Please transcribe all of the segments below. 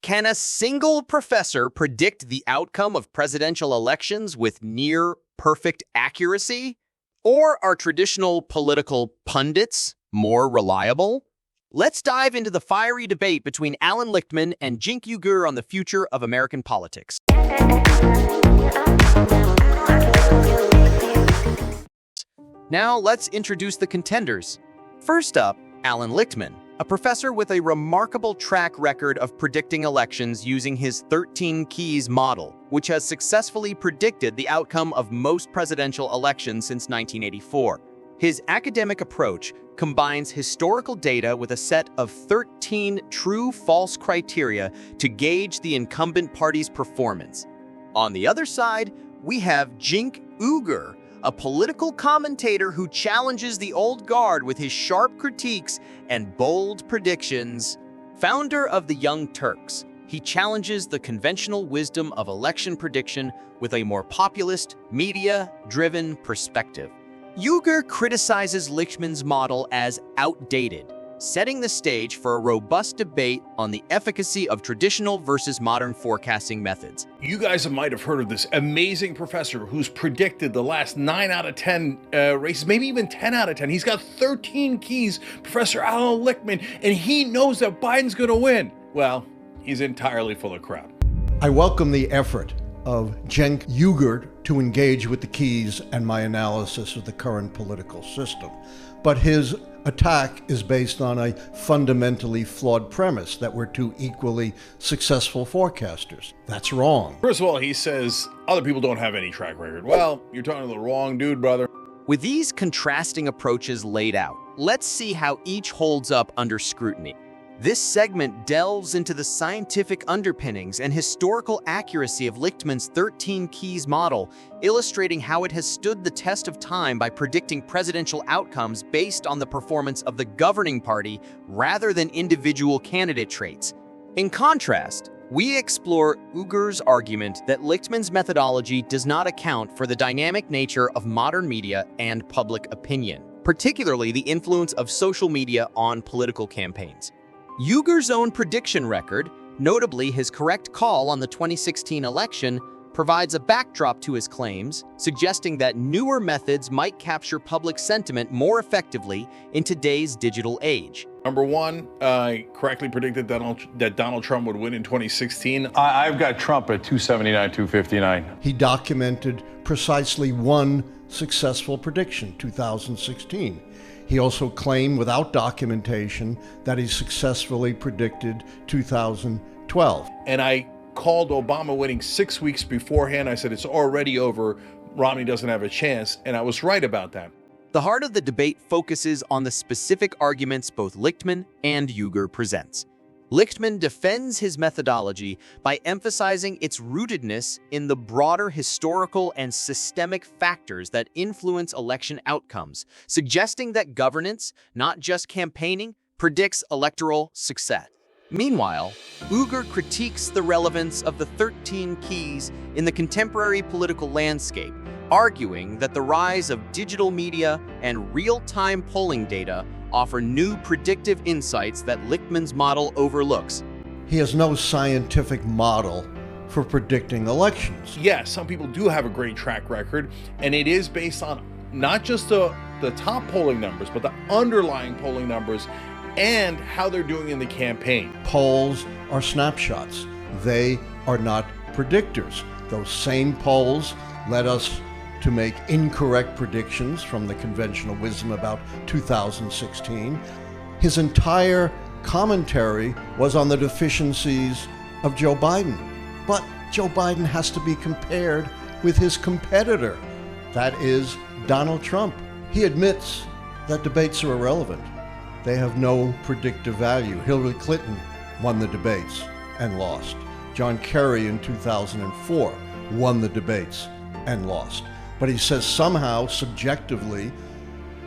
Can a single professor predict the outcome of presidential elections with near-perfect accuracy? Or are traditional political pundits more reliable? Let's dive into the fiery debate between Allan Lichtman and Cenk Uygur on the future of American politics. Now let's introduce the contenders. First up, Allan Lichtman, a professor with a remarkable track record of predicting elections using his 13 keys model, which has successfully predicted the outcome of most presidential elections since 1984. His academic approach combines historical data with a set of 13 true-false criteria to gauge the incumbent party's performance. On the other side, we have Cenk Uygur, a political commentator who challenges the old guard with his sharp critiques and bold predictions. Founder of the Young Turks, he challenges the conventional wisdom of election prediction with a more populist, media-driven perspective. Uygur criticizes Lichtman's model as outdated, setting the stage for a robust debate on the efficacy of traditional versus modern forecasting methods. You guys might have heard of this amazing professor who's predicted the last 9 out of 10 races, maybe even 10 out of 10. He's got 13 keys, Professor Allan Lichtman, and he knows that Biden's going to win. Well, he's entirely full of crap. I welcome the effort of Cenk Uygur to engage with the keys and my analysis of the current political system. But his attack is based on a fundamentally flawed premise that we're two equally successful forecasters. That's wrong. First of all, he says other people don't have any track record. Well, you're talking to the wrong dude, brother. With these contrasting approaches laid out, let's see how each holds up under scrutiny. This segment delves into the scientific underpinnings and historical accuracy of Lichtman's 13 keys model, illustrating how it has stood the test of time by predicting presidential outcomes based on the performance of the governing party rather than individual candidate traits. In contrast, we explore Uygur's argument that Lichtman's methodology does not account for the dynamic nature of modern media and public opinion, particularly the influence of social media on political campaigns. Uygur's own prediction record, notably his correct call on the 2016 election, provides a backdrop to his claims, suggesting that newer methods might capture public sentiment more effectively in today's digital age. Number one, I correctly predicted that Donald Trump would win in 2016. I've got Trump at 279, 259. He documented precisely one successful prediction, 2016. He also claimed without documentation that he successfully predicted 2012. And I called Obama winning 6 weeks beforehand. I said, it's already over. Romney doesn't have a chance. And I was right about that. The heart of the debate focuses on the specific arguments both Lichtman and Uygur presents. Lichtman defends his methodology by emphasizing its rootedness in the broader historical and systemic factors that influence election outcomes, suggesting that governance, not just campaigning, predicts electoral success. Meanwhile, Uygur critiques the relevance of the 13 keys in the contemporary political landscape, arguing that the rise of digital media and real-time polling data offer new predictive insights that Lichtman's model overlooks. He has no scientific model for predicting elections. Yes, some people do have a great track record, and it is based on not just the top polling numbers, but the underlying polling numbers and how they're doing in the campaign. Polls are snapshots. They are not predictors. Those same polls led us to make incorrect predictions from the conventional wisdom about 2016. His entire commentary was on the deficiencies of Joe Biden. But Joe Biden has to be compared with his competitor. That is Donald Trump. He admits that debates are irrelevant. They have no predictive value. Hillary Clinton won the debates and lost. John Kerry in 2004 won the debates and lost. But he says somehow, subjectively,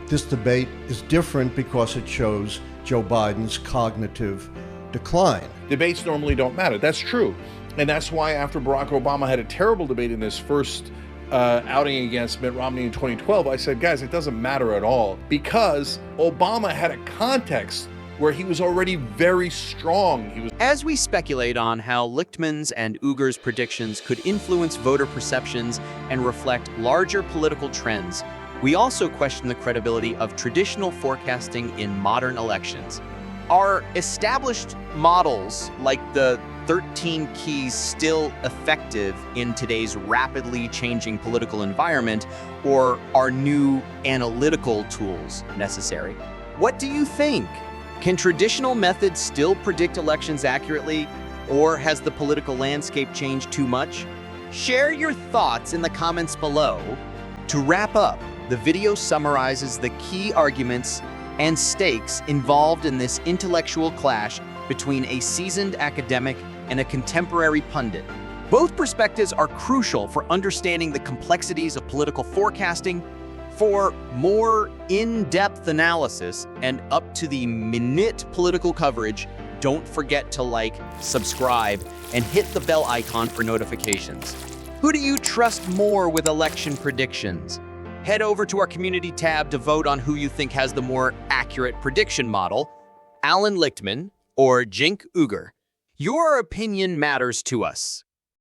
this debate is different because it shows Joe Biden's cognitive decline. Debates normally don't matter. That's true. And that's why after Barack Obama had a terrible debate in his first outing against Mitt Romney in 2012, I said, guys, it doesn't matter at all because Obama had a context where he was already very strong. As we speculate on how Lichtman's and Uygur's predictions could influence voter perceptions and reflect larger political trends, we also question the credibility of traditional forecasting in modern elections. Are established models like the 13 keys still effective in today's rapidly changing political environment, or are new analytical tools necessary? What do you think? Can traditional methods still predict elections accurately, or has the political landscape changed too much? Share your thoughts in the comments below. To wrap up, the video summarizes the key arguments and stakes involved in this intellectual clash between a seasoned academic and a contemporary pundit. Both perspectives are crucial for understanding the complexities of political forecasting. For more in-depth analysis and up-to-the-minute political coverage, don't forget to like, subscribe, and hit the bell icon for notifications. Who do you trust more with election predictions? Head over to our community tab to vote on who you think has the more accurate prediction model, Allan Lichtman or Cenk Uygur. Your opinion matters to us.